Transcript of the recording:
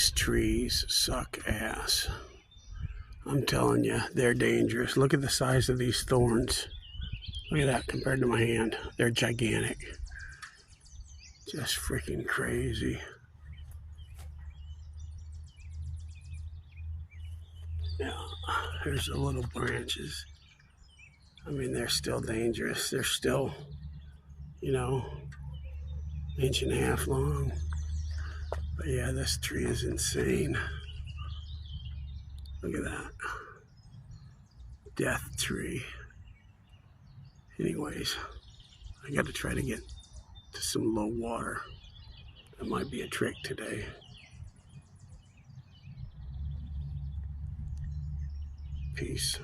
These trees suck ass. I'm telling you, they're dangerous. Look at the size of these thorns. Look at that compared to my hand. They're gigantic. Just freaking crazy. Now, here's the little branches. I mean, they're still dangerous. They're still, you know, 1.5 inches long. But yeah, this tree is insane. Look at that. Death tree. Anyways, I got to try to get to some low water. That might be a trick today. Peace.